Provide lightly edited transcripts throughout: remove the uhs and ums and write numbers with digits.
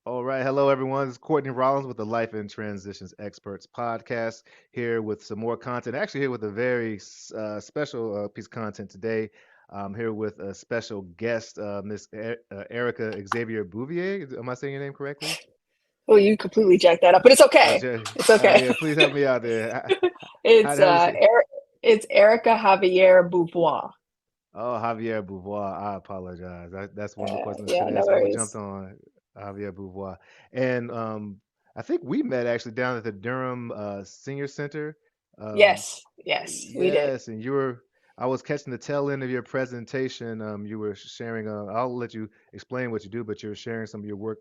All right. Hello, everyone. This is Courtney Rollins with the Life and Transitions Experts podcast, here with some more content. Actually, here with a very special piece of content today. I'm here with a special guest, Miss Erica Xavier-Bouvier. Am I saying your name correctly? Well, you completely jacked that up, but it's okay. It's okay. Yeah, please help me out there. It's How do you say? It's Erica Javier-Beauvoir. Oh, Javier Beauvoir. I apologize. That's one of the questions I should Yeah, have no asked when we jumped worries. on Javier Beauvoir. And I think we met actually down at the Durham Senior Center. Um, Yes, we did. yes, and I was catching the tail end of your presentation. You were sharing, I'll let you explain what you do, but you were sharing some of your work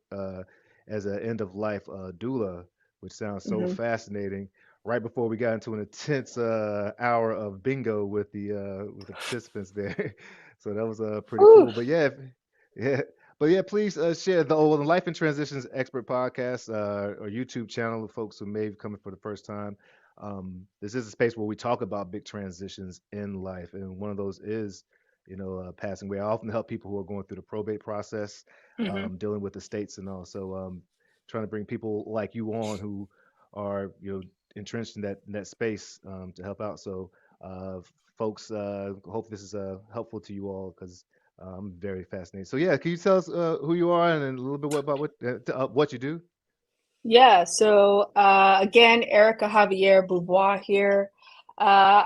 as an end of life doula, which sounds so Hmm. fascinating. Right before we got into an intense hour of bingo with the participants there, so that was pretty Whew. cool. But yeah, yeah, but yeah, please share the Life and Transitions Expert Podcast or YouTube channel with folks who may be coming for the first time. This is a space where we talk about big transitions in life, and one of those is, passing away. I often help people who are going through the probate process, Hmm. dealing with the states, and also trying to bring people like you on who are, entrenched in that space to help out. So, uh, folks, hope this is helpful to you all because I'm very fascinated. So, yeah, can you tell us who you are and then a little bit about what you do? Yeah, so again, Erica Javier-Beauvoir here. Uh,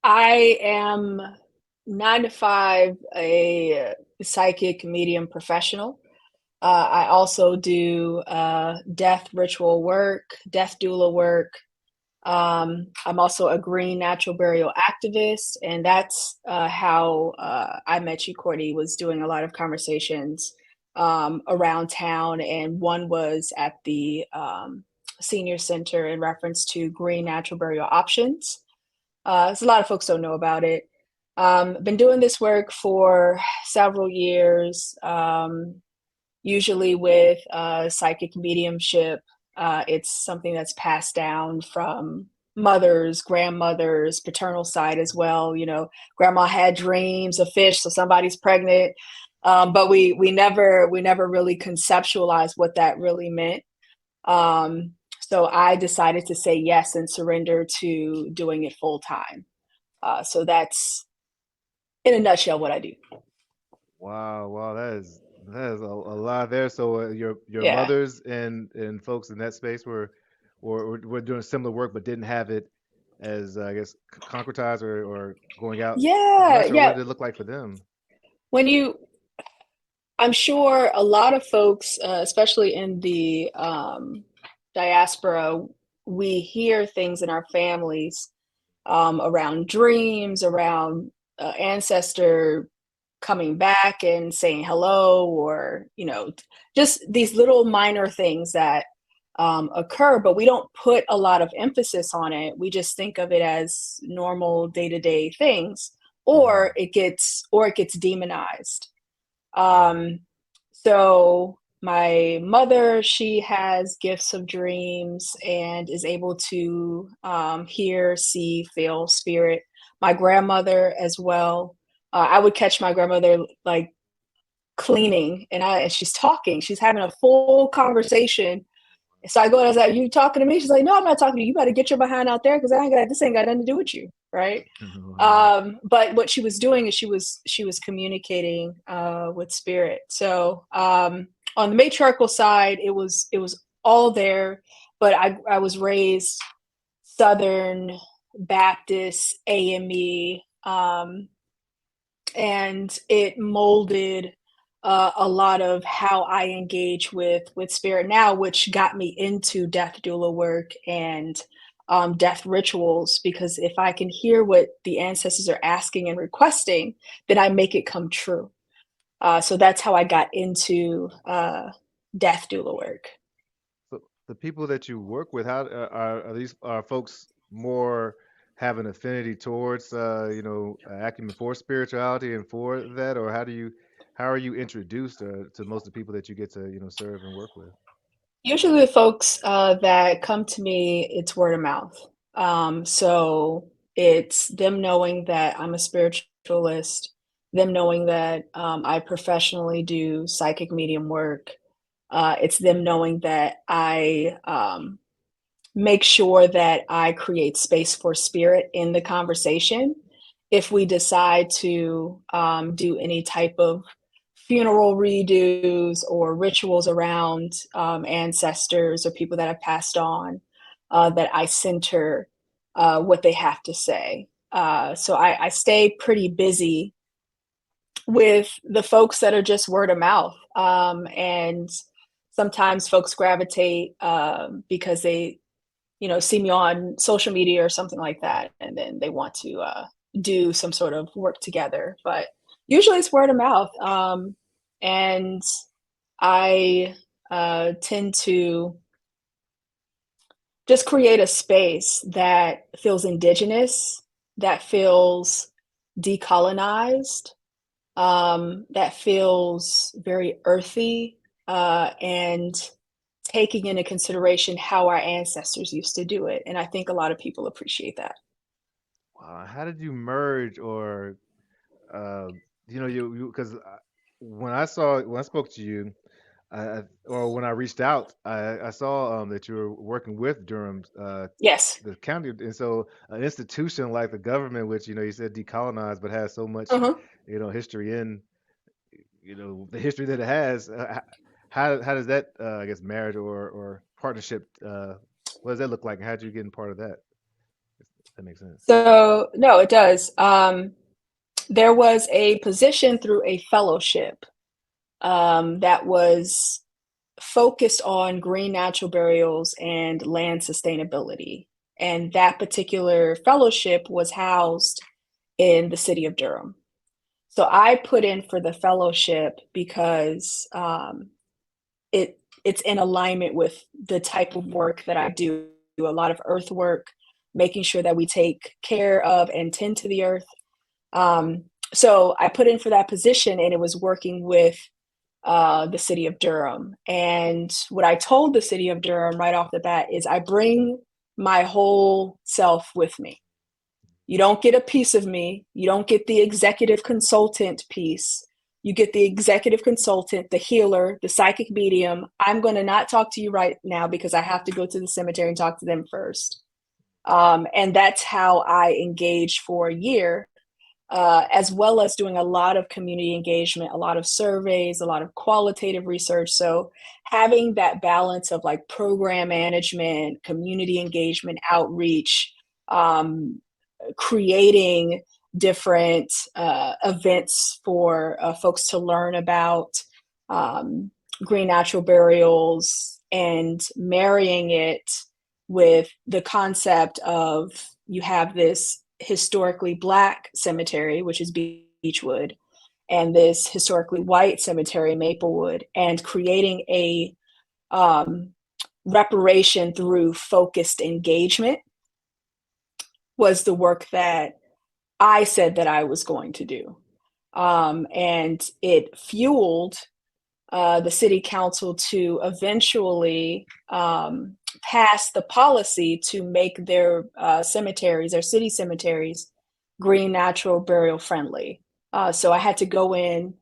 I am 9 to 5 a psychic medium professional. I also do death ritual work, death doula work. I'm also a green natural burial activist, and that's how I met you, Courtney, was doing a lot of conversations around town, and one was at the senior center in reference to green natural burial options. So a lot of folks don't know about it. Been doing this work for several years. Usually with psychic mediumship. It's something that's passed down from mothers, grandmothers, paternal side as well. You know, grandma had dreams of fish, so somebody's pregnant. But we never really conceptualized what that really meant. So I decided to say yes and surrender to doing it full time. So that's in a nutshell what I do. Wow, wow, that is a lot there. So your Yeah. mothers and folks in that space were doing similar work, but didn't have it as I guess concretized or going out as Yeah, much. Or what yeah. did it look like for them? When you I'm sure a lot of folks, especially in the diaspora, we hear things in our families around dreams, around ancestor coming back and saying hello, or just these little minor things that occur, but we don't put a lot of emphasis on it. We just think of it as normal day to day things, Hmm. or it gets demonized. Um, so my mother, she has gifts of dreams and is able to hear, see, feel spirit. My grandmother as well. I would catch my grandmother like cleaning, and she's talking. She's having a full conversation. So I go and I was like, "You talking to me?" She's like, "No, I'm not talking to you. You better get your behind out there because I ain't got this ain't got nothing to do with you, right?" Wow. But what she was doing is she was communicating with spirit. So on the matriarchal side, it was all there, but I was raised Southern Baptist AME, and it molded a lot of how I engage with spirit now, which got me into death doula work and death rituals. Because if I can hear what the ancestors are asking and requesting, then I make it come true. So that's how I got into death doula work. So the people that you work with, how are these are folks more have an affinity towards acumen for spirituality and for that, or how are you introduced to most of the people that you get to serve and work with? Usually, the folks that come to me, it's word of mouth. So it's them knowing that I'm a spiritualist, them knowing that I professionally do psychic medium work, It's them knowing that I make sure that I create space for spirit in the conversation. If we decide to do any type of funeral redos or rituals around ancestors or people that have passed on, that I center what they have to say. So I stay pretty busy with the folks that are just word of mouth. And sometimes folks gravitate because they, see me on social media or something like that, and then they want to do some sort of work together. But usually it's word of mouth. And I tend to just create a space that feels indigenous, that feels decolonized, that feels very earthy, and taking into consideration how our ancestors used to do it. And I think a lot of people appreciate that. How did you merge, or uh, you because when I spoke to you, or when I reached out, I saw that you were working with Durham, Yes. the county, and so an institution like the government, which you said decolonized, but has so much Uh-huh. history in the history that it has. How does that I guess marriage or partnership what does that look like, and how did you get in part of that? If that makes sense. So, no, it does. There was a position through a fellowship that was focused on green natural burials and land sustainability. And that particular fellowship was housed in the city of Durham. So I put in for the fellowship because it's in alignment with the type of work that I do. A lot of earth work, making sure that we take care of and tend to the earth. So I put in for that position, and it was working with the city of Durham. And what I told the city of Durham right off the bat is I bring my whole self with me. You don't get a piece of me. You don't get the executive consultant piece. You get the executive consultant, the healer, the psychic medium. I'm going to not talk to you right now because I have to go to the cemetery and talk to them first. And that's how I engaged for a year, as well as doing a lot of community engagement, a lot of surveys, a lot of qualitative research. So having that balance of like program management, community engagement, outreach, creating different events for folks to learn about um, green natural burials, and marrying it with the concept of you have this historically Black cemetery, which is Beechwood, and this historically white cemetery, Maplewood, and creating a reparation through focused engagement was the work that I said that I was going to do. And it fueled the city council to eventually pass the policy to make their cemeteries, their city cemeteries, green natural burial friendly. So I had to go in,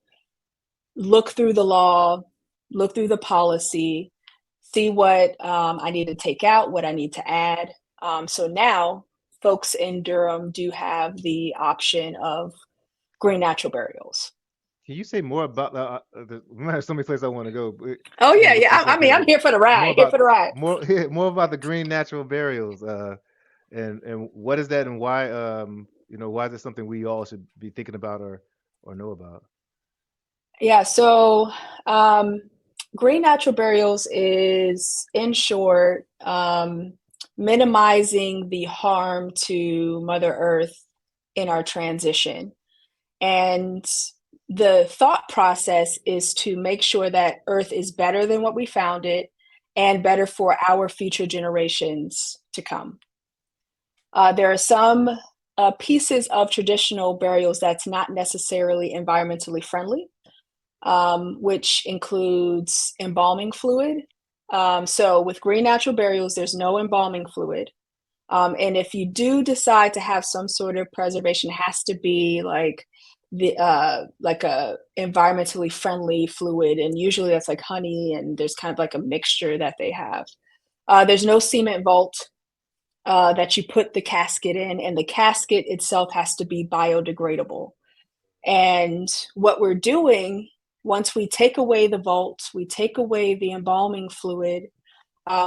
look through the law, look through the policy, see what I need to take out, what I need to add. So now folks in Durham do have the option of green natural burials. Can you say more about we might have so many places I want to go, Oh and yeah, look yeah. this I up mean, here. I'm here for the More ride. Here about for the ride. more more about the green natural burials, and what is that, and why why is it something we all should be thinking about or know about? Yeah. So, green natural burials is, in short, minimizing the harm to Mother Earth in our transition. And the thought process is to make sure that Earth is better than what we found it, and better for our future generations to come. There are some pieces of traditional burials that's not necessarily environmentally friendly, which includes embalming fluid. So with green natural burials, there's no embalming fluid. And if you do decide to have some sort of preservation, it has to be like the like a environmentally friendly fluid, and usually that's like honey, and there's kind of like a mixture that they have. There's no cement vault that you put the casket in, and the casket itself has to be biodegradable. And what we're doing, once we take away the vault, we take away the embalming fluid,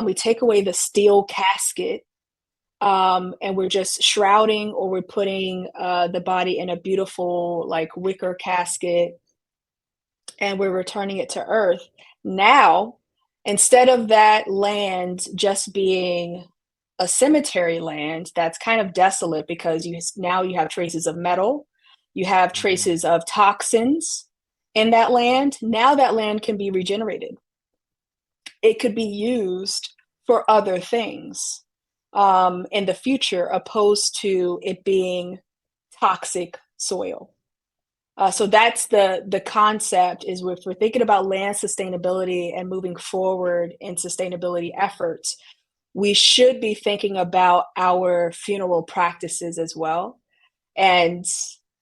we take away the steel casket, and we're just shrouding, or we're putting the body in a beautiful like wicker casket, and we're returning it to earth. Now, instead of that land just being a cemetery land that's kind of desolate, because you have traces of metal, you have Hmm. traces of toxins in that land. Now that land can be regenerated. It could be used for other things in the future, opposed to it being toxic soil. So that's the concept, is if we're thinking about land sustainability and moving forward in sustainability efforts, we should be thinking about our funeral practices as well. And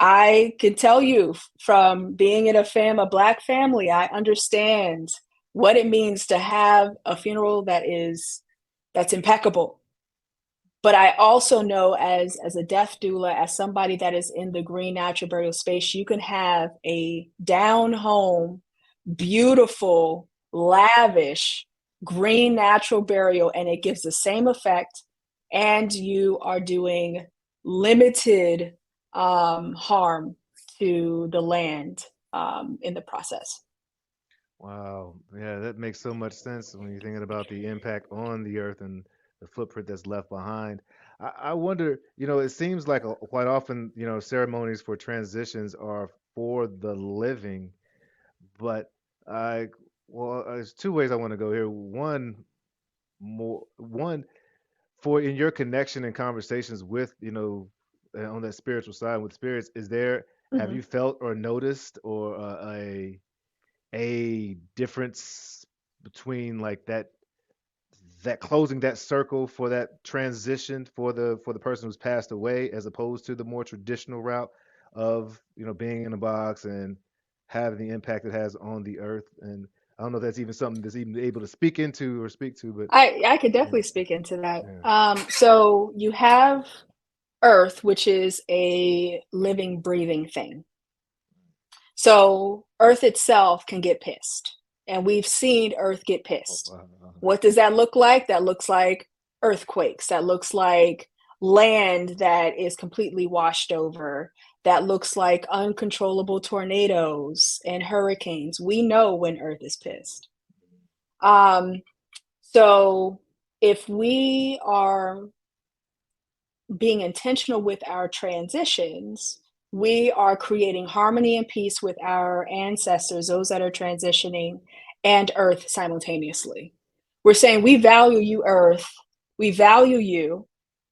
I can tell you, from being in a Black family, I understand what it means to have a funeral that's impeccable. But I also know, as a death doula, as somebody that is in the green natural burial space, you can have a down home, beautiful, lavish green natural burial, and it gives the same effect, and you are doing limited harm to the land in the process. Wow. Yeah, that makes so much sense when you're thinking about the impact on the earth and the footprint that's left behind. I wonder, it seems like quite often, ceremonies for transitions are for the living, but I, well, there's two ways I want to go here. One, for in your connection and conversations with, on that spiritual side with spirits, have Mhm. you felt or noticed or a difference between like that closing that circle for that transition for the person who's passed away as opposed to the more traditional route of being in a box and having the impact it has on the earth? And I don't know if that's even something that's even able to speak into or speak to, but I could yeah, definitely speak into that. yeah. So you have Earth, which is a living, breathing thing. So Earth itself can get pissed. And we've seen Earth get Oh, pissed. wow. What does that look like? That looks like earthquakes. That looks like land that is completely washed over. That looks like uncontrollable tornadoes and hurricanes. We know when Earth is pissed. Um, so if we are being intentional with our transitions, we are creating harmony and peace with our ancestors, those that are transitioning, and Earth simultaneously. We're saying, we value you, Earth. We value you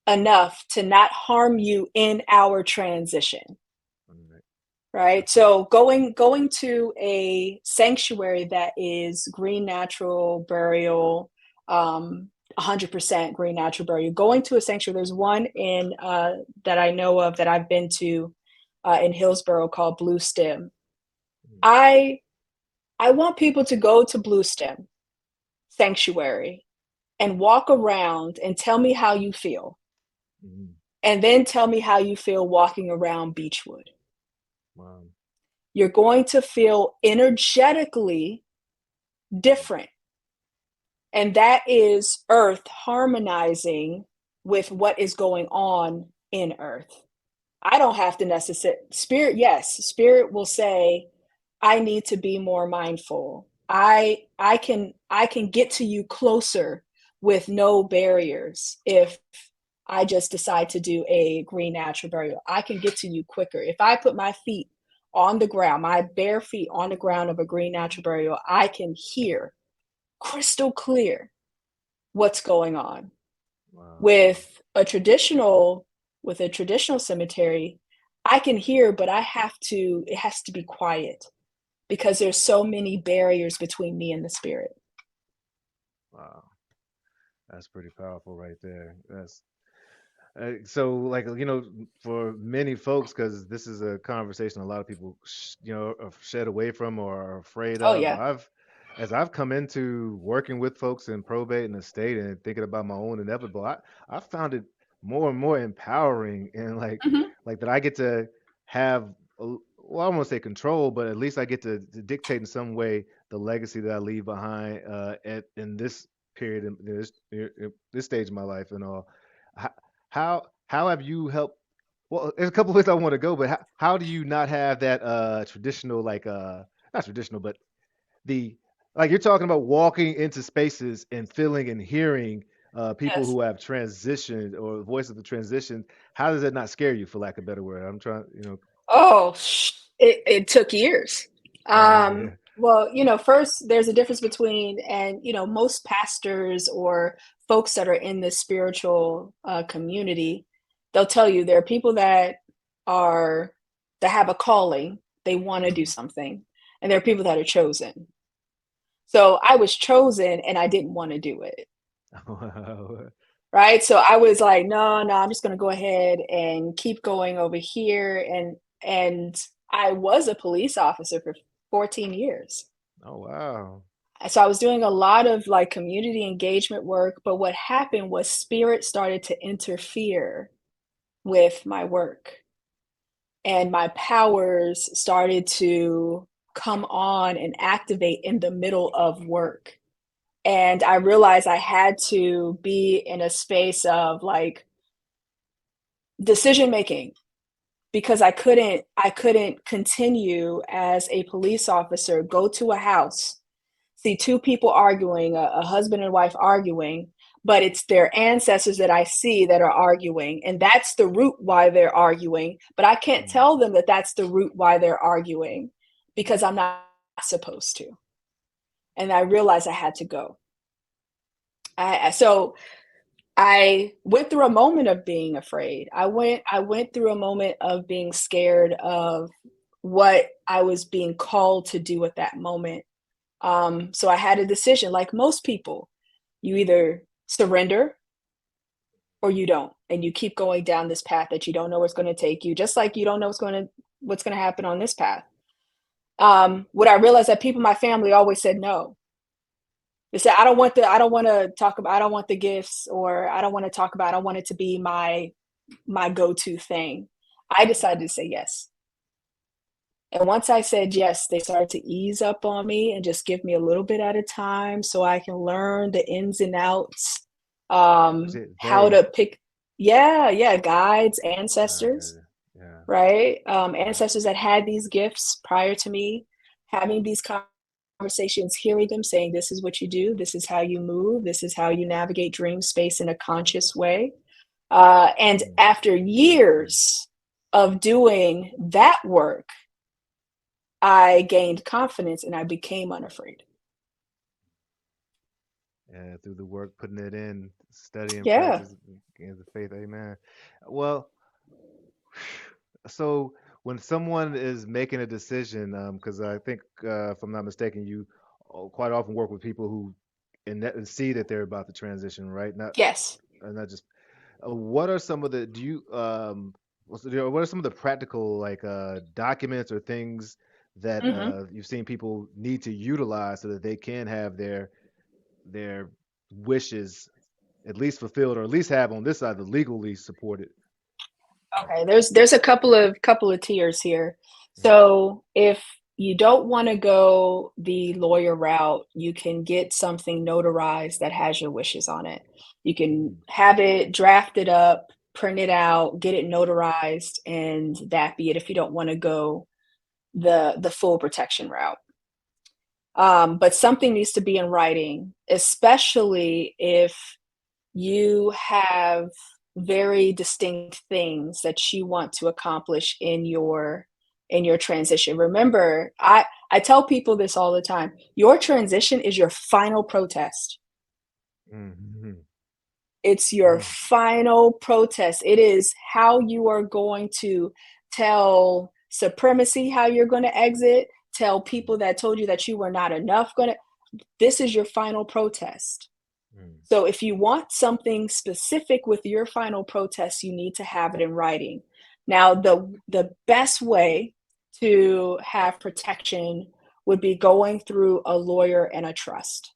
enough to not harm you in our transition. All right. Right. That's right. So going to a sanctuary that is green natural burial, 100% green natural burial. Going to a sanctuary, there's one in that I know of, that I've been to in Hillsborough, called Blue Stem. I I want people to go to Blue Stem Sanctuary and walk around and tell me how you feel, Mm-hmm. and then tell me how you feel walking around Beechwood. Wow. You're going to feel energetically different. And that is Earth harmonizing with what is going on in Earth. I don't have to necessarily, spirit, yes, spirit will say, I need to be more mindful. I can get to you closer with no barriers if I just decide to do a green natural burial. I can get to you quicker. If I put my feet on the ground, my bare feet on the ground of a green natural burial, I can hear crystal clear what's going on. Wow. With a traditional cemetery, I can hear, but it has to be quiet, because there's so many barriers between me and the spirit. Wow. That's pretty powerful right there. So like for many folks, because this is a conversation a lot of people are shed away from or are afraid Oh of. yeah. As I've come into working with folks in probate and estate and thinking about my own inevitable, I found it more and more empowering, and Hmm. like that I get to have well, I don't want to say control, but at least I get to dictate in some way the legacy that I leave behind at in this period in this stage of my life and all. How have you helped? Well, there's a couple of ways I want to go, but how do you not have that traditional not traditional, but the like you're talking about walking into spaces and feeling and hearing people Yes. who have transitioned or voice of the transition. How does that not scare you, for lack of a better word? I'm trying, Oh, it took years. yeah. Well, first there's a difference between, and most pastors or folks that are in the spiritual community, they'll tell you there are people are that have a calling, they want to do Mhm. something, and there are people that are chosen. So I was chosen, and I didn't want to do it. Wow. Right? So I was like, "No, no, I'm just gonna go ahead and keep going over here," and I was a police officer for 14 years. Oh wow. So I was doing a lot of, like, community engagement work, but what happened was spirit started to interfere with my work, and my powers started to come on and activate in the middle of work, and I realized I had to be in a space of, like, decision making, because I couldn't continue as a police officer, go to a house, see two people arguing, a husband and wife arguing, but it's their ancestors that I see that are arguing, and that's the root why they're arguing, but I can't Mm. tell them that that's the root why they're arguing because I'm not supposed to. And I realized I had to go. So I went through a moment of being afraid. I went through a moment of being scared of what I was being called to do at that moment. So I had a decision, like most people. You either surrender or you don't, and you keep going down this path that you don't know where it's going to take you, just like you don't know what's going to happen on this path. What I realized that people in my family always said no. They said, I don't want to talk about, I don't want the gifts, or I don't want to talk about, I don't want it to be my go-to thing. I decided to say yes. And once I said yes, they started to ease up on me and just give me a little bit at a time so I can learn the ins and outs, Was it how they? to pick, yeah, yeah, guides, Yeah, ancestors, yeah. right? Yeah. Ancestors that had these gifts prior to me, having these conversations, hearing them saying, this is what you do, this is how you move, this is how you navigate dream space in a conscious way. And Mm. after years of doing that work, I gained confidence and I became unafraid. Yeah, through the work, putting it in, study and Yeah. practice, gains the faith. Amen. Well, so when someone is making a decision, because I think, if I'm not mistaken, you quite often work with people who and see that they're about to transition, right? Yes. Not just. What are some of the do you what are some of the practical documents or things that Hmm. you've seen people need to utilize so that they can have their wishes at least fulfilled or at least have on this side the legally supported. Okay. There's a couple of tiers here. So if you don't want to go the lawyer route, you can get something notarized that has your wishes on it. You can Mm-hmm. have it drafted up, print it out, get it notarized, and that be it if you don't want to go the full protection route. But something needs to be in writing, especially if you have very distinct things that you want to accomplish in your transition. Remember, I tell people this all the time. Your transition is your final protest. Mm-hmm. It's your Mm-hmm. final protest. It is how you are going to tell supremacy how you're going to exit, tell people that told you that you were not enough going to, this is your final protest. Mm, So if you want something specific with your final protest, you need to have it in writing. Now, the best way to have protection would be going through a lawyer and a trust.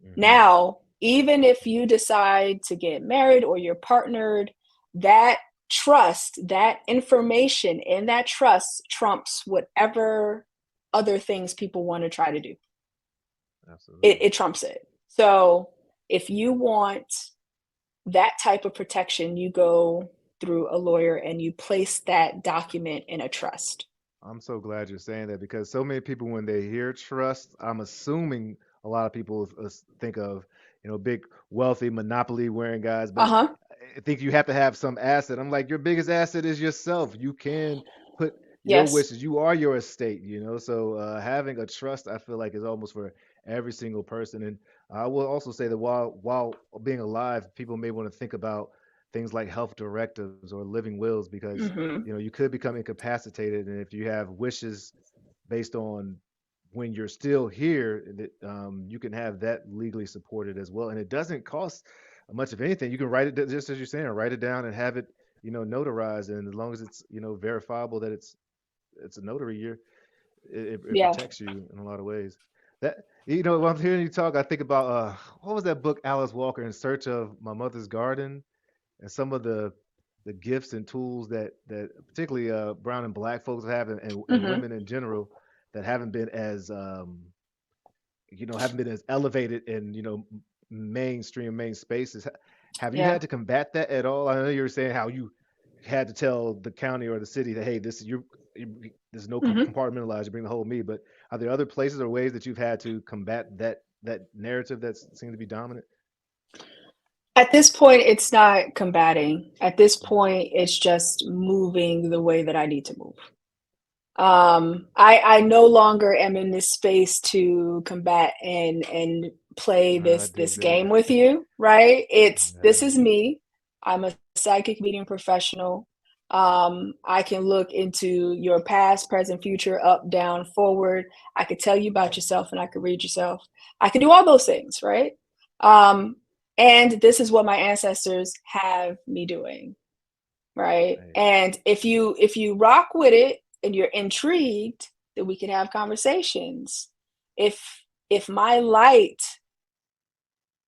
hmm. Now, even if you decide to get married or you're partnered, that trust, that information in that trust trumps whatever other things people want to try to do. Absolutely. It trumps it. So if you want that type of protection, you go through a lawyer and you place that document in a trust. I'm so glad you're saying that because so many people, when they hear trust, I'm assuming a lot of people think of, big, wealthy, monopoly wearing guys, Uh but huh. I think you have to have some asset. I'm like, your biggest asset is yourself. You can put your Yes. wishes, you are your estate. So having a trust, I feel like, is almost for every single person. And I will also say that while being alive, people may want to think about things like health directives or living wills because Mm-hmm. you could become incapacitated, and if you have wishes based on when you're still here, you can have that legally supported as well, and it doesn't cost much of anything. You can write it just as you're saying, write it down and have it, notarized, and as long as it's verifiable that it's a notary, it Yeah. protects you in a lot of ways. That when I'm hearing you talk, I think about what was that book, Alice Walker in Search of My Mother's Garden, and some of the gifts and tools that particularly brown and black folks have, and Mm-hmm. women in general, that haven't been as elevated in mainstream main spaces. Have you Yeah. had to combat that at all? I know you were saying how you had to tell the county or the city that, hey, this is there's no Mm-hmm. compartmentalize, you bring the whole me. But are there other places or ways that you've had to combat that narrative that seems to be dominant? At this point, it's not combating. At this point, it's just moving the way that I need to move. I no longer am in this space to combat and play I this dig that. game with you, right? It's this Yeah. is me. I'm a psychic medium professional. I can look into your past, present, future, up, down, forward. I could tell you about yourself and I could read yourself. I can do all those things, right? Um, and this is what my ancestors have me doing, right? Hey. And if you rock with it and you're intrigued, then we can have conversations. If my light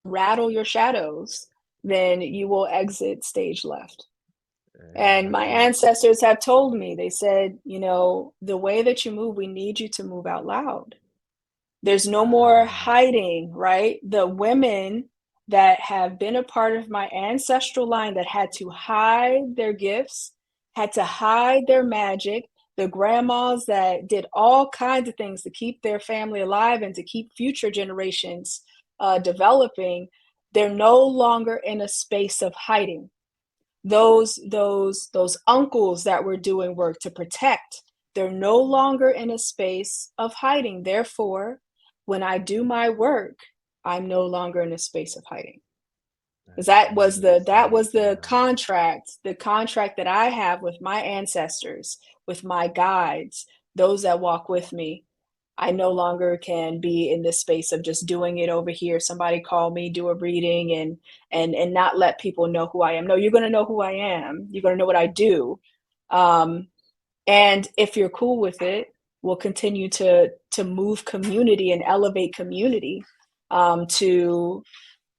rattle your shadows, then you will exit stage left. Yeah, And I my dig it. ancestors have told me, they said, the way that you move, we need you to move out loud. There's no more Mm, hiding, right? The women that have been a part of my ancestral line that had to hide their gifts, had to hide their magic, the grandmas that did all kinds of things to keep their family alive and to keep future generations developing, they're no longer in a space of hiding. Those uncles that were doing work to protect, they're no longer in a space of hiding. Therefore, when I do my work, I'm no longer in a space of hiding. Because that was makes that was sense the now. contract that I have with my ancestors, with my guides, those that walk with me. I no longer can be in this space of just doing it over here. Somebody call me, do a reading, and not let people know who I am. No, you're going to know who I am. You're going to know what I do. Um, and if you're cool with it, we'll continue to move community and elevate community, to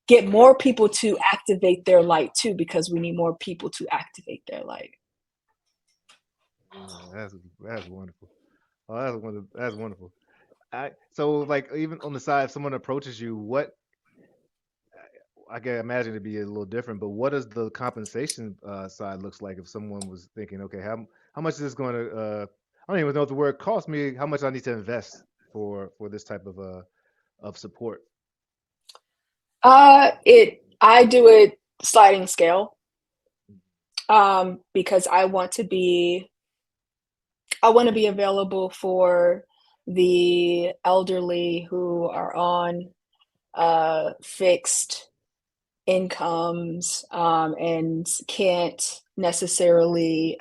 get more people to activate their light too, because we need more people to activate their light. Yeah, that's wonderful. Oh, that's wonderful. So like even on the side, if someone approaches you, what I can imagine it'd be a little different, but what does the compensation side looks like if someone was thinking, okay, how much is this going to I don't even know if the word cost me, how much I need to invest for this type of support. It I do it sliding scale, because I want to be available for the elderly who are on fixed incomes, and can't necessarily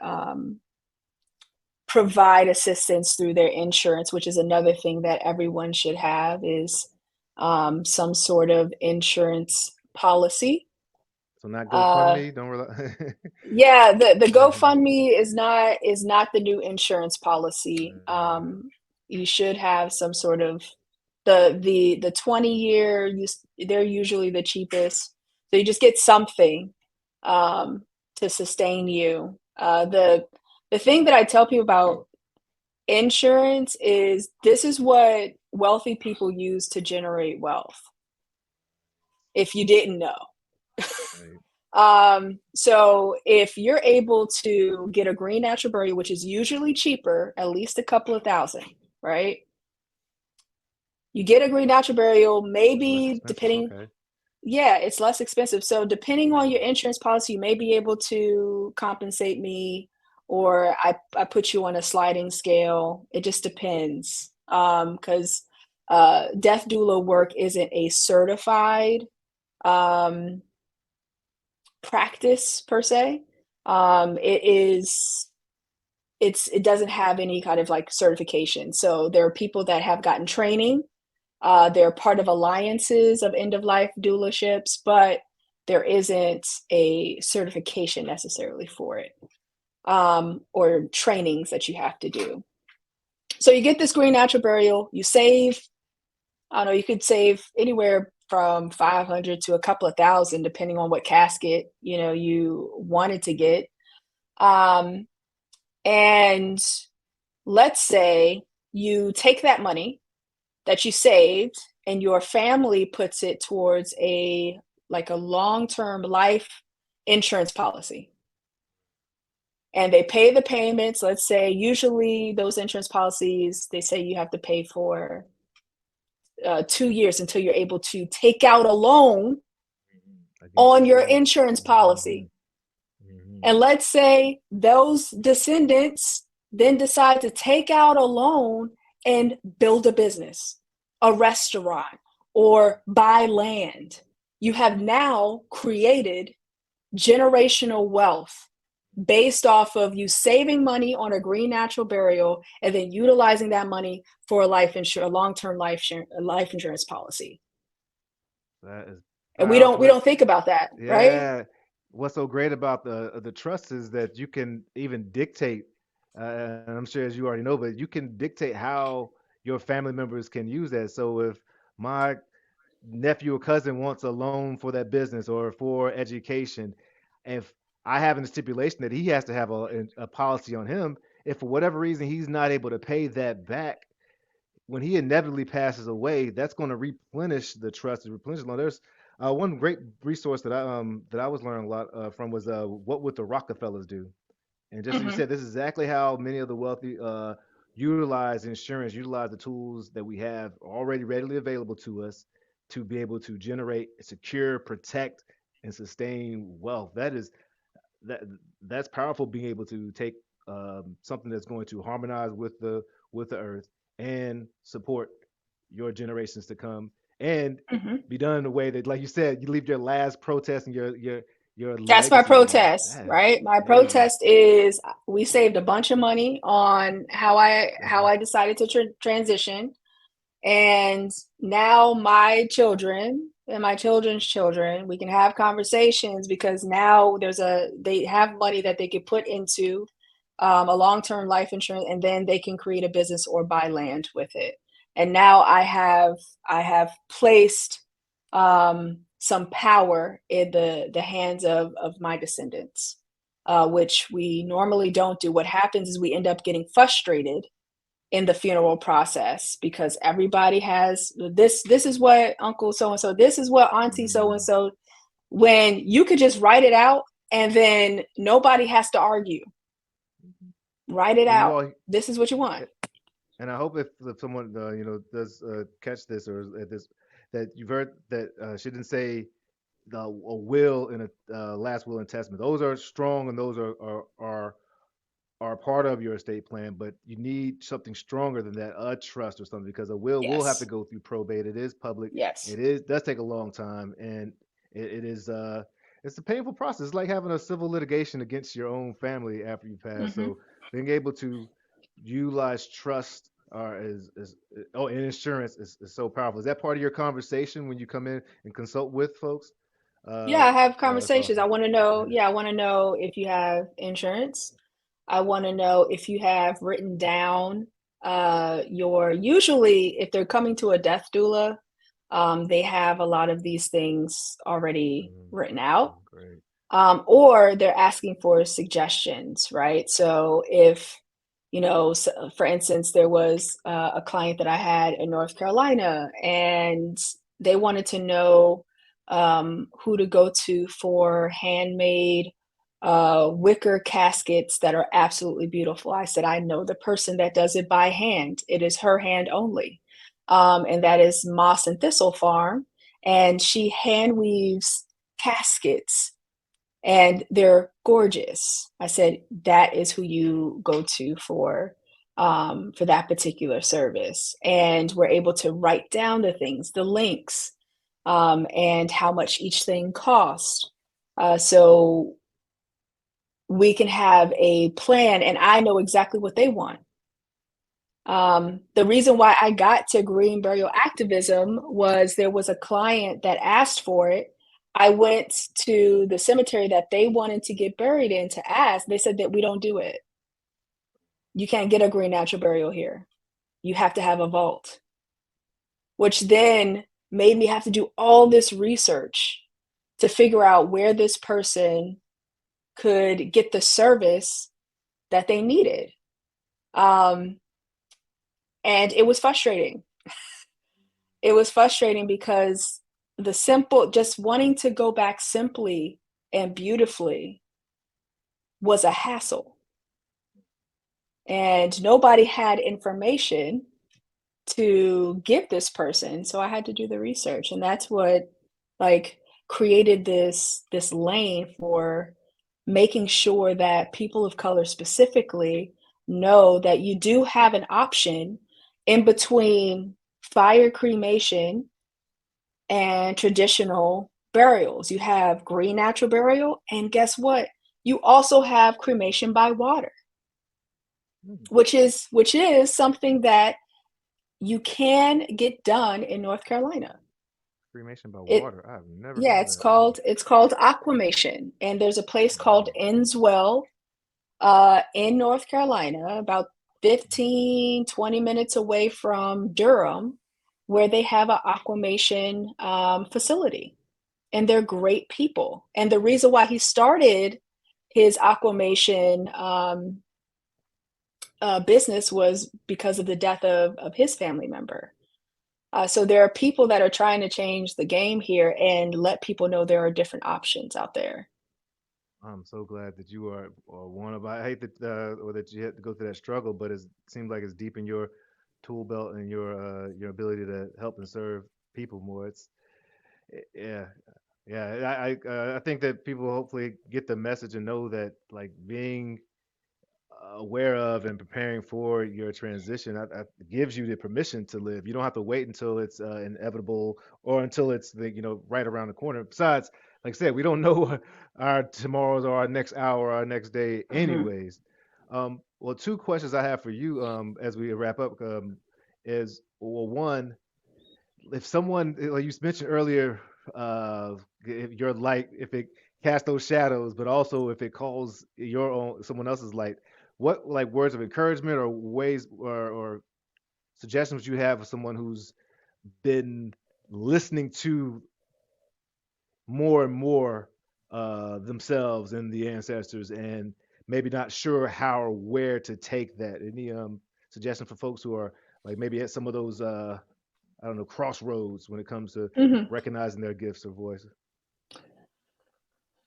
provide assistance through their insurance, which is another thing that everyone should have is some sort of insurance policy. So not Uh, GoFundMe. Don't rely. yeah, the GoFundMe is not the new insurance policy. You should have some sort of the 20-year. They're usually the cheapest, so you just get something um, to sustain you. The thing that I tell people about insurance is this is what wealthy people use to generate wealth. If you didn't know. Right. So if you're able to get a green natural burial, which is usually cheaper, at least a couple of thousand, right? You get a green natural burial, It's less maybe expensive. depending, Okay. yeah, it's less expensive. So depending on your insurance policy, you may be able to compensate me, or I put you on a sliding scale. It just depends. Because death doula work isn't a certified um practice per se. It is it doesn't have any kind of like certification. So there are people that have gotten training. They're part of alliances of end of life doulaships, but there isn't a certification necessarily for it, or trainings that you have to do. So you get this green natural burial. You save. I don't know. You could save anywhere from 500 to a couple of thousand, depending on what casket you wanted to get. Um, and let's say you take that money that you saved and your family puts it towards a long-term life insurance policy, and they pay the payments. Let's say usually those insurance policies, they say you have to pay for 2 years until you're able to take out a loan Against on your your family. insurance Hmm. policy. Hmm. And let's say those descendants then decide to take out a loan and build a business, a restaurant, or buy land. You have now created generational wealth based off of you saving money on a green natural burial and then utilizing that money for a long-term life insurance policy. That is And we don't powerful. we don't think about that, right? Yeah. What's so great about the trust is that you can even dictate, and I'm sure as you already know, but you can dictate how your family members can use that. So if my nephew or cousin wants a loan for that business or for education, if I have in a stipulation that he has to have a policy on him, if for whatever reason he's not able to pay that back, when he inevitably passes away, that's going to replenish the trust, replenish the loan. There's one great resource that I was learning a lot from was what would the Rockefellers do? And just as you Mm-hmm. said, this is exactly how many of the wealthy utilize insurance, utilize the tools that we have already readily available to us to be able to generate, secure, protect, and sustain wealth. That that's powerful. Being able to take something that's going to harmonize with the earth and support your generations to come, and Mm-hmm. be done in a way that, like you said, you leave your last protest and your That's my legacy behind. protest, That is right? My crazy. protest is we saved a bunch of money on how I Okay. how I decided to transition, and now my children and my children's children, we can have conversations because now they have money that they could put into a long-term life insurance, and then they can create a business or buy land with it. And now I have placed some power in the hands of my descendants, which we normally don't do. What happens is we end up getting frustrated in the funeral process because everybody has this is what uncle so and so, this is what auntie so and Mm. so, when you could just write it out and then nobody has to argue. Write it And you out. all, This is what you want. and I hope if someone does catch this or at this, that you've heard that she didn't say a will in a last will and testament. Those are strong and those are part of your estate plan, but you need something stronger than that, a trust or something, because a will have to Yes. go through probate. It is public. Yes. It is does take a long time, and it is it's a painful process. It's like having a civil litigation against your own family after you pass. Mm-hmm. So being able to utilize trust is oh, and insurance is so powerful. Is that part of your conversation when you come in and consult with folks? Yeah, I have That's conversations. I awesome. want to know, Yeah. yeah, I want to know if you have insurance. I want to know if you have written down your, usually if they're coming to a death doula, they have a lot of these things already Mm, written out. great. Or they're asking for suggestions, right? So if, for instance, there was a client that I had in North Carolina, and they wanted to know who to go to for handmade wicker caskets that are absolutely beautiful. I said, I know the person that does it by hand. It is her hand only. And that is Moss and Thistle Farm. And she hand weaves caskets and they're gorgeous. I said, that is who you go to for that particular service. And we're able to write down the things, the links, and how much each thing cost. So we can have a plan, and I know exactly what they want. The reason why I got to green burial activism was there was a client that asked for it. I went to the cemetery that they wanted to get buried in to ask. They said that we don't do it. You can't get a green natural burial here. You have to have a vault, which then made me have to do all this research to figure out where this person could get the service that they needed. Um, and it was frustrating. It was frustrating because just wanting to go back simply and beautifully was a hassle. And nobody had information to give this person. So I had to do the research. And that's what like created this lane for making sure that people of color specifically know that you do have an option in between fire cremation and traditional burials. You have green natural burial, and guess what? You also have cremation by water, Mm, which is something that you can get done in North Carolina. cremation by It water. I've never Yeah, heard of it's that. Yeah. called aquamation, and there's a place called Mm, Innswell in North Carolina, about mm, 15-20 minutes away from Durham, where they have an aquamation facility. And they're great people. And the reason why he started his aquamation business was because of the death of his family member. So there are people that are trying to change the game here and let people know there are different options out there. I'm so glad that you are one of. I hate that or that you had to go through that struggle, but it seems like it's deep in your tool belt and your ability to help and serve people more. Yeah, yeah. I think that people hopefully get the message and know that like being aware of and preparing for your transition gives you the permission to live. You don't have to wait until it's inevitable or until it's right around the corner. Besides, like I said, we don't know our tomorrows or our next hour or our next day, Mhm. anyways. Well, two questions I have for you as we wrap up is well, one, if someone like you mentioned earlier, if your light, if it casts those shadows, but also if it calls your own someone else's light, what like words of encouragement or ways or suggestions you have for someone who's been listening to more and more themselves and the ancestors and maybe not sure how or where to take that? Any suggestion for folks who are like maybe at some of those I don't know, crossroads when it comes to Mhm. recognizing their gifts or voices?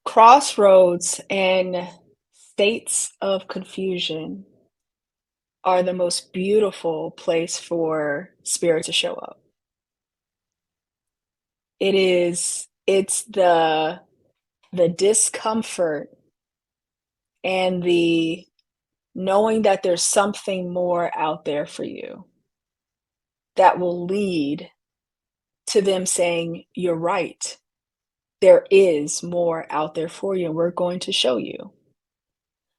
Crossroads and states of confusion are the most beautiful place for spirit to show up. It's the discomfort and the knowing that there's something more out there for you that will lead to them saying, "You're right. There is more out there for you, and we're going to show you."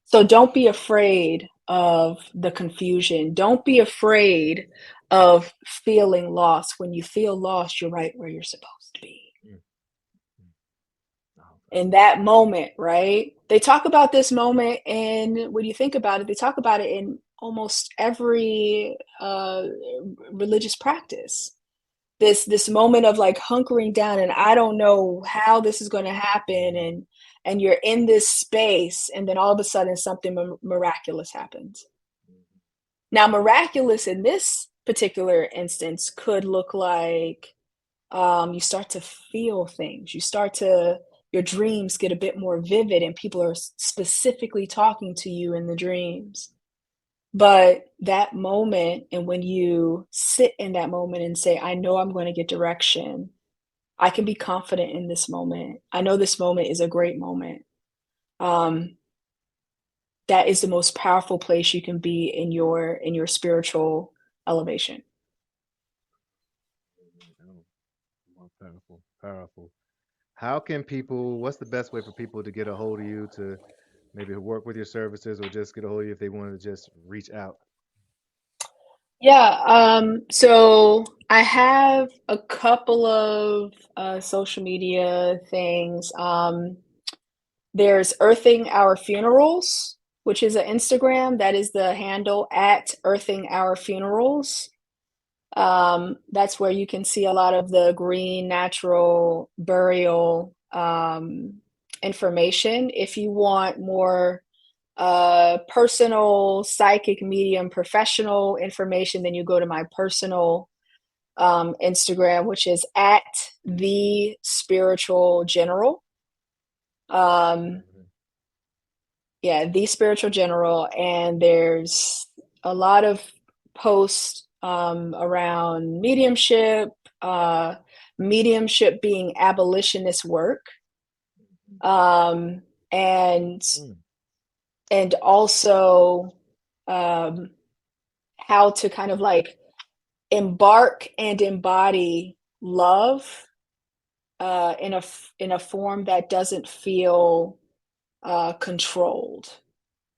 So don't be afraid of the confusion. Don't be afraid of feeling lost. When you feel lost, you're right where you're supposed to be. Mm, mm. in that moment, right? They talk about this moment, and when you think about it, they talk about it in almost every religious practice. This moment of like hunkering down, and I don't know how this is going to happen, and you're in this space, and then all of a sudden something miraculous happens. Now, miraculous in this particular instance could look like you start to feel things. Your dreams get a bit more vivid, and people are specifically talking to you in the dreams. But that moment, and when you sit in that moment and say, I know I'm going to get direction, I can be confident in this moment. I know this moment is a great moment. Um, that is the most powerful place you can be in your spiritual elevation. Oh, wow, powerful, powerful. How can people, what's the best way for people to get a hold of you to maybe work with your services or just get a hold of you if they wanted to just reach out? Yeah, so I have a couple of social media things. There's Earthing Our Funerals, which is an Instagram. That is the handle at Earthing Our Funerals. That's where you can see a lot of the green natural burial information. If you want more personal psychic medium professional information, then you go to my personal Instagram, which is at the spiritual general. Um, yeah, the spiritual general, and there's a lot of posts around mediumship, uh, mediumship being abolitionist work, um, and Mm, and also um, how to kind of like embark and embody love in a form that doesn't feel controlled,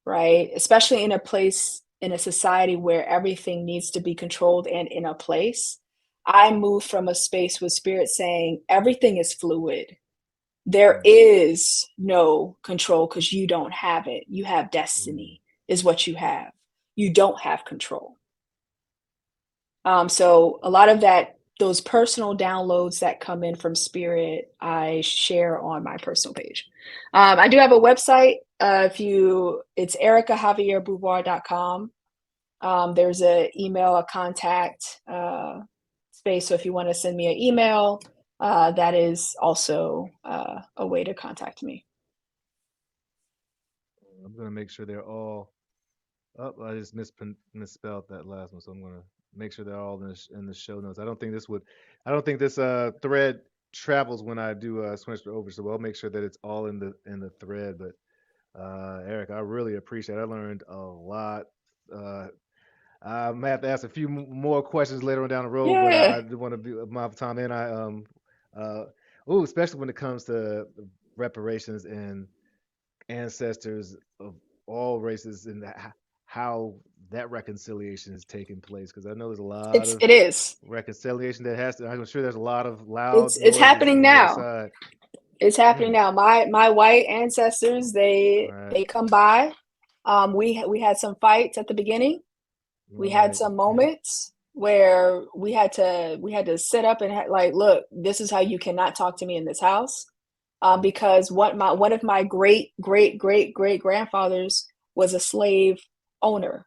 right? Especially in a place in a society where everything needs to be controlled and in a place. I move from a space with spirit saying everything is fluid. There right. is no control because you don't have it. You have Mm, destiny, is what you have. You don't have control. So a lot of that, those personal downloads that come in from spirit, I share on my personal page. I do have a website. If you, it's ericaxavierbouvoir.com. There's a email, a contact space. So if you want to send me an email, that is also a way to contact me. I'm gonna make sure they're all up. I just misspelled that last one, so I'm gonna make sure they're all in in the show notes. I don't think this thread travels when I do switch it over, so I'll make sure that it's all in the thread. But Eric, I really appreciate it. I learned a lot. Uh, I may have to ask a few more questions later on down the road, but Yeah, I do want to be my time in. Uh, oh, especially when it comes to reparations and ancestors of all races and how that reconciliation is taking place. Because I know there's a lot of it is. reconciliation that has to. I'm sure there's a lot of loud It's noises happening on the other now. side. It's happening Mm, now. My white ancestors, right, they come by. We had some fights at the beginning. We had right, some moments where we had to sit up and like, look, this is how you cannot talk to me in this house, because what my one of my great grandfathers was a slave owner,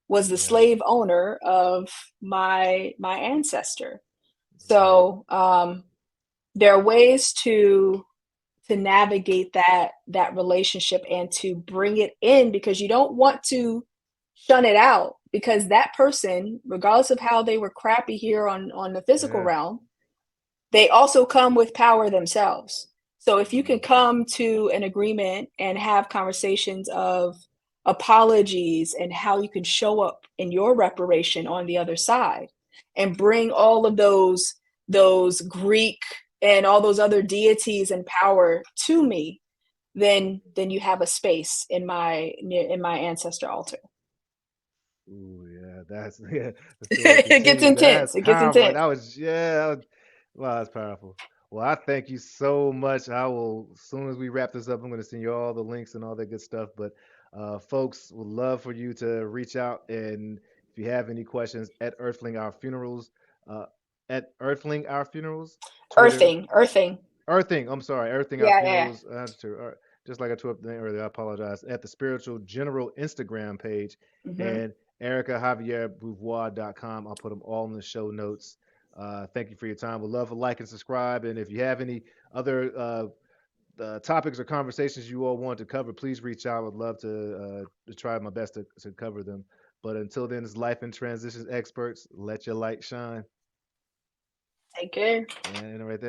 was the right, slave owner of my ancestor. right. So there are ways to navigate that relationship and to bring it in, because you don't want to shun it out, because that person, regardless of how they were crappy here on the physical Yeah. realm, they also come with power themselves. So if you can Mhm. come to an agreement and have conversations of apologies and how you can show up in your reparation on the other side, and bring all of those Greek and all those other deities and power to me, then you have a space in my ancestor altar. Ooh, yeah, that's yeah. The story It gets continues. That's intense. It gets powerful. intense. That was yeah. Wow, that's powerful. Well, I thank you so much. I will, as soon as we wrap this up, I'm going to send you all the links and all that good stuff. But folks, would love for you to reach out. And if you have any questions, at Earthling Our Funerals, uh, at Earthling Our Funerals, Twitter, Earthing. Earthing, I'm sorry, Earthing Our Yeah, yeah, Funerals, just like I tweeted earlier, I apologize, at the Spiritual General Instagram page yeah. and EricaJavier-Beauvoir.com. I'll put them all in the show notes. Thank you for your time. We'd love to like and subscribe. And if you have any other topics or conversations you all want to cover, please reach out. I'd love to try my best to cover them. But until then, as life and transitions experts, let your light shine. Take care. And right there.